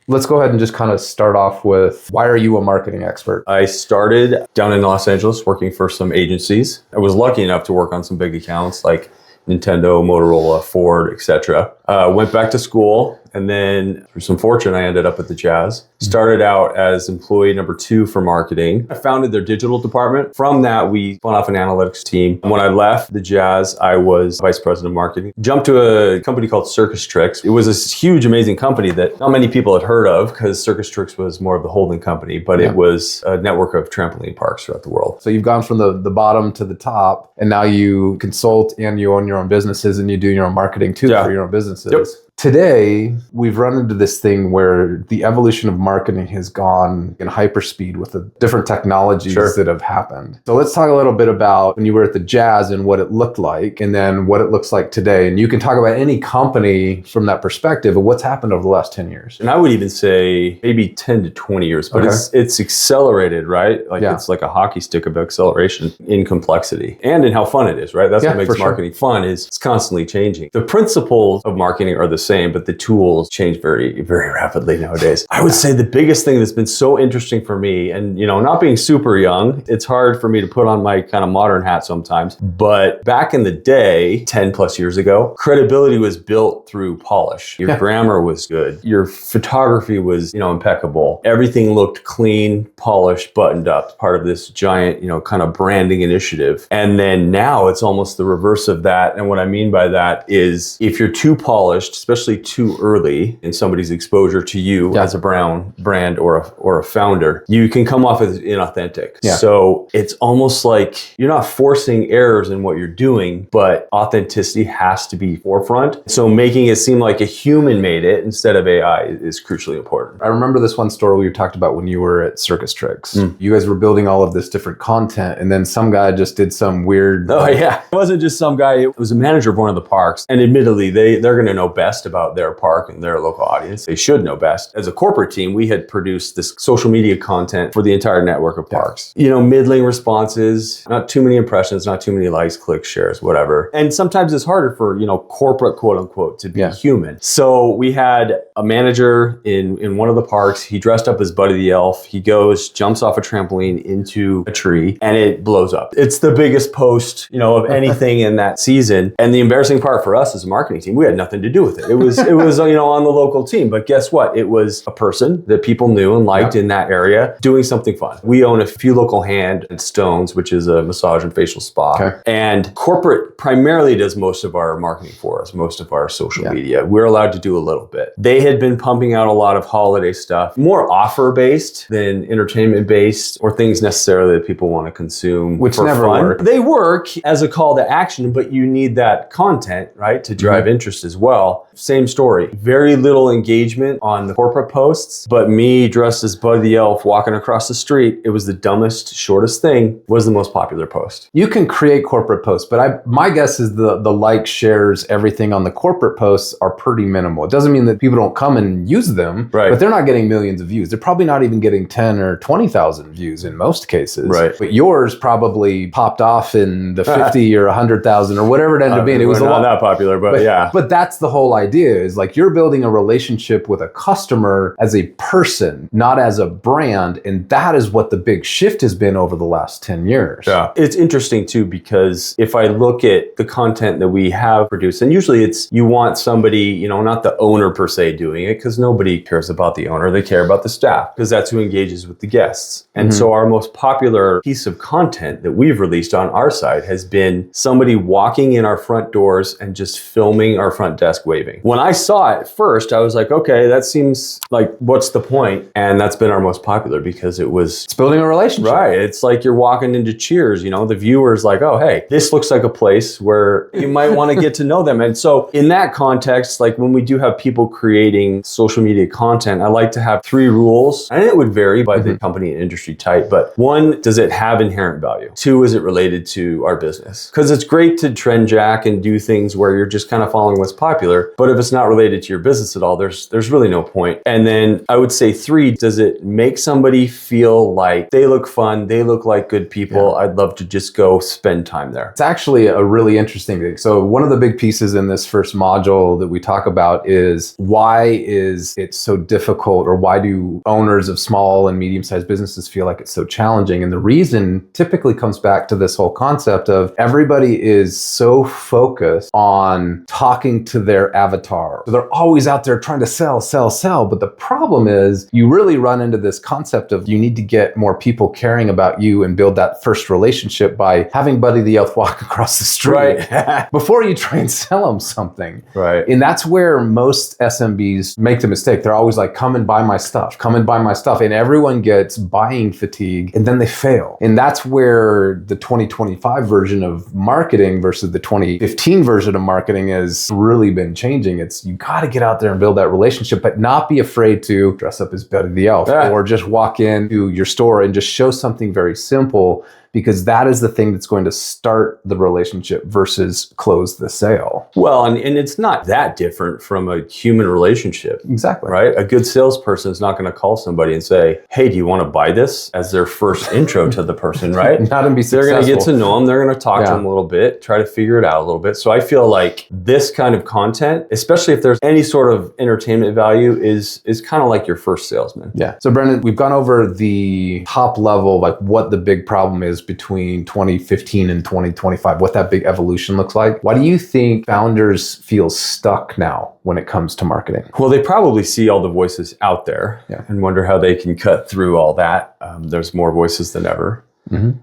Let's go ahead and just kind of start off with, why are you a marketing expert? I started down in Los Angeles working for some agencies. I was lucky enough to work on some big accounts like Nintendo, Motorola, Ford, etc. Went back to school, and then through some fortune, I ended up at the Jazz. Started out as employee number 2 for marketing. I founded their digital department. From that, we spun off an analytics team. When I left the Jazz, I was vice president of marketing. Jumped to a company called Circus Tricks. It was a huge, amazing company that not many people had heard of because Circus Tricks was more of the holding company, but it was a network of trampoline parks throughout the world. So you've gone from the bottom to the top, and now you consult and you own your own businesses and you do your own marketing too for your own businesses. Yep. Today, we've run into this thing where the evolution of marketing has gone in hyperspeed with the different technologies that have happened. So let's talk a little bit about when you were at the Jazz and what it looked like, and then what it looks like today. And you can talk about any company from that perspective of what's happened over the last 10 years. And I would even say maybe 10 to 20 years, but it's accelerated, right? Like it's like a hockey stick of acceleration in complexity and in how fun it is, right? That's what makes marketing fun, is it's constantly changing. The principles of marketing are the same, but the tools change very, very rapidly nowadays. I would say the biggest thing that's been so interesting for me, and not being super young, it's hard for me to put on my kind of modern hat sometimes, but back in the day, 10 plus years ago, credibility was built through polish. Your grammar was good. Your photography was, impeccable. Everything looked clean, polished, buttoned up, part of this giant, kind of branding initiative. And then now it's almost the reverse of that. And what I mean by that is if you're too polished, especially too early in somebody's exposure to you as a brand or a founder, you can come off as inauthentic. So it's almost like you're not forcing errors in what you're doing, but authenticity has to be forefront. So making it seem like a human made it instead of AI is crucially important. I remember this one story we talked about when you were at Circus Tricks. You guys were building all of this different content, and then some guy just did some weird... It wasn't just some guy. It was a manager of one of the parks. And admittedly, they're going to know best about their park and their local audience. They should know best. As a corporate team, we had produced this social media content for the entire network of parks. Middling responses, not too many impressions, not too many likes, clicks, shares, whatever. And sometimes it's harder for, corporate, quote unquote, to be human. So we had a manager in one of the parks. He dressed up as Buddy the Elf. He jumps off a trampoline into a tree, and it blows up. It's the biggest post, of anything in that season. And the embarrassing part for us as a marketing team, we had nothing to do with it. It was on the local team. But guess what? It was a person that people knew and liked in that area doing something fun. We own a few local Hand and Stones, which is a massage and facial spa. And corporate primarily does most of our marketing for us, most of our social media. We're allowed to do a little bit. They had been pumping out a lot of holiday stuff, more offer-based than entertainment-based or things necessarily that people want to consume. Which for never fun. work. They work as a call to action, but you need that content, right, to drive interest as well. Same story. Very little engagement on the corporate posts, but me dressed as Buddy the Elf walking across the street, it was the dumbest, shortest thing, was the most popular post. You can create corporate posts, but my guess is the likes, shares, everything on the corporate posts are pretty minimal. It doesn't mean that people don't come and use them, but they're not getting millions of views. They're probably not even getting 10 or 20,000 views in most cases. But yours probably popped off in the 50 or 100,000 or whatever it ended up being. It was not that popular, but yeah. But that's the whole idea, is like you're building a relationship with a customer as a person, not as a brand. And that is what the big shift has been over the last 10 years. Yeah. It's interesting too, because if I look at the content that we have produced, and usually it's, you want somebody, not the owner per se doing it, because nobody cares about the owner. They care about the staff, because that's who engages with the guests. And so our most popular piece of content that we've released on our side has been somebody walking in our front doors and just filming our front desk waving. When I saw it first, I was like, okay, that seems like, what's the point? And that's been our most popular because it's building a relationship. Right. It's like you're walking into Cheers, the viewer's like, oh, hey, this looks like a place where you might want to get to know them. And so in that context, like when we do have people creating social media content, I like to have 3 rules, and it would vary by the company and industry type. But 1, does it have inherent value? 2, is it related to our business? Because it's great to trend jack and do things where you're just kind of following what's popular, but But if it's not related to your business at all, there's really no point. And then I would say 3, does it make somebody feel like they look fun, they look like good people? Yeah. I'd love to just go spend time there. It's actually a really interesting thing. So one of the big pieces in this first module that we talk about is why is it so difficult, or why do owners of small and medium-sized businesses feel like it's so challenging? And the reason typically comes back to this whole concept of everybody is so focused on talking to their avatar. So they're always out there trying to sell. But the problem is you really run into this concept of you need to get more people caring about you and build that first relationship by having Buddy the Elf walk across the street before you try and sell them something. Right. And that's where most SMBs make the mistake. They're always like, come and buy my stuff, come and buy my stuff. And everyone gets buying fatigue and then they fail. And that's where the 2025 version of marketing versus the 2015 version of marketing has really been changing. It's you got to get out there and build that relationship, but not be afraid to dress up as Buddy the Elf or just walk into your store and just show something very simple, because that is the thing that's going to start the relationship versus close the sale. Well, and it's not that different from a human relationship. Exactly. Right? A good salesperson is not going to call somebody and say, hey, do you want to buy this, as their first intro to the person, right? Not and be successful. They're going to get to know them. They're going to talk to them a little bit, try to figure it out a little bit. So I feel like this kind of content, especially if there's any sort of entertainment value, is kind of like your first salesman. Yeah. So Brendan, we've gone over the top level, like what the big problem is between 2015 and 2025, what that big evolution looks like. Why do you think founders feel stuck now when it comes to marketing? Well, they probably see all the voices out there and wonder how they can cut through all that. There's more voices than ever. Mm-hmm.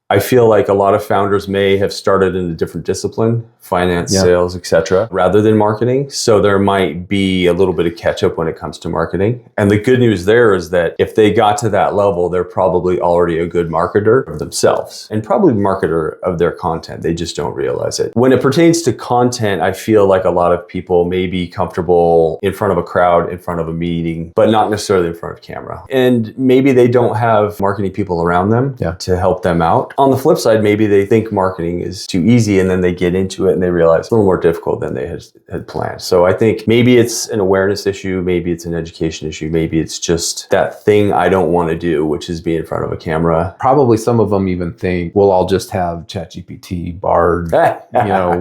I feel like a lot of founders may have started in a different discipline, finance, sales, etc., rather than marketing. So there might be a little bit of catch up when it comes to marketing. And the good news there is that if they got to that level, they're probably already a good marketer of themselves and probably marketer of their content. They just don't realize it. When it pertains to content, I feel like a lot of people may be comfortable in front of a crowd, in front of a meeting, but not necessarily in front of camera. And maybe they don't have marketing people around them to help them out. On the flip side, maybe they think marketing is too easy, and then they get into it and they realize it's a little more difficult than they had planned. So I think maybe it's an awareness issue, maybe it's an education issue, maybe it's just that thing I don't want to do, which is be in front of a camera. Probably some of them even think, well, I'll just have ChatGPT, Bard,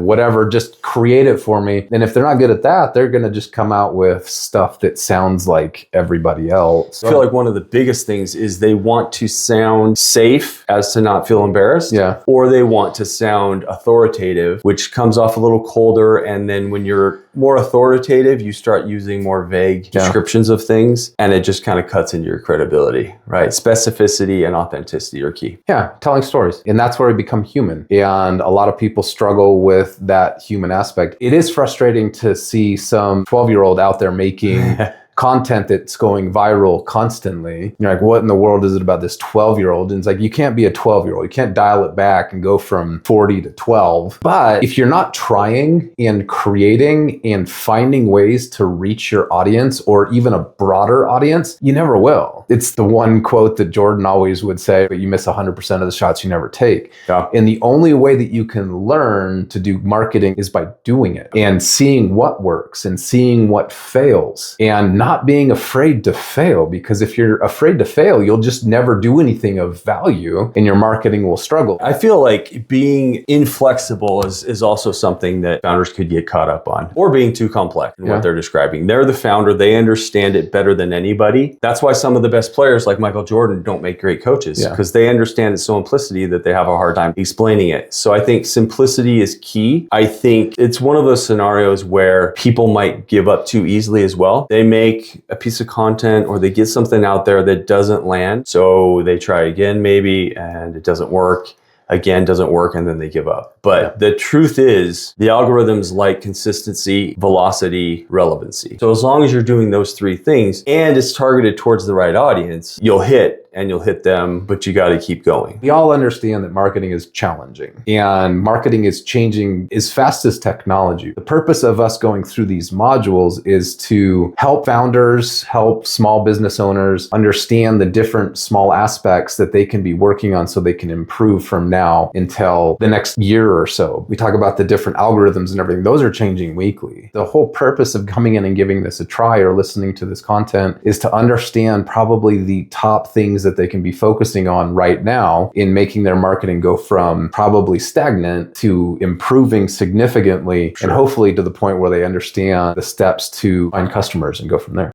whatever, just create it for me. And if they're not good at that, they're going to just come out with stuff that sounds like everybody else. I feel like one of the biggest things is they want to sound safe as to not feel embarrassed. Or they want to sound authoritative, which comes off a little colder. And then when you're more authoritative, you start using more vague descriptions of things, and it just kind of cuts into your credibility, right? Specificity and authenticity are key. Yeah, telling stories. And that's where we become human. And a lot of people struggle with that human aspect. It is frustrating to see some 12-year-old out there making content that's going viral constantly. You're like, what in the world is it about this 12-year-old? And it's like, you can't be a 12-year-old. You can't dial it back and go from 40 to 12. But if you're not trying and creating and finding ways to reach your audience or even a broader audience, you never will. It's the one quote that Jordan always would say, but you miss 100% of the shots you never take. Yeah. And the only way that you can learn to do marketing is by doing it and seeing what works and seeing what fails and not being afraid to fail, because if you're afraid to fail, you'll just never do anything of value and your marketing will struggle. I feel like being inflexible is also something that founders could get caught up on, or being too complex in what they're describing. They're the founder. They understand it better than anybody. That's why some of the best players like Michael Jordan don't make great coaches, because they understand its so implicity that they have a hard time explaining it. So I think simplicity is key. I think it's one of those scenarios where people might give up too easily as well. They make a piece of content or they get something out there that doesn't land. So they try again maybe and it doesn't work. Again, doesn't work, and then they give up. But the truth is, the algorithms like consistency, velocity, relevancy. So as long as you're doing those three things and it's targeted towards the right audience, you'll hit and you'll hit them, but you got to keep going. We all understand that marketing is challenging, and marketing is changing as fast as technology. The purpose of us going through these modules is to help founders, help small business owners understand the different small aspects that they can be working on so they can improve from now until the next year or so. We talk about the different algorithms and everything. Those are changing weekly. The whole purpose of coming in and giving this a try or listening to this content is to understand probably the top things that they can be focusing on right now in making their marketing go from probably stagnant to improving significantly, and hopefully to the point where they understand the steps to find customers and go from there.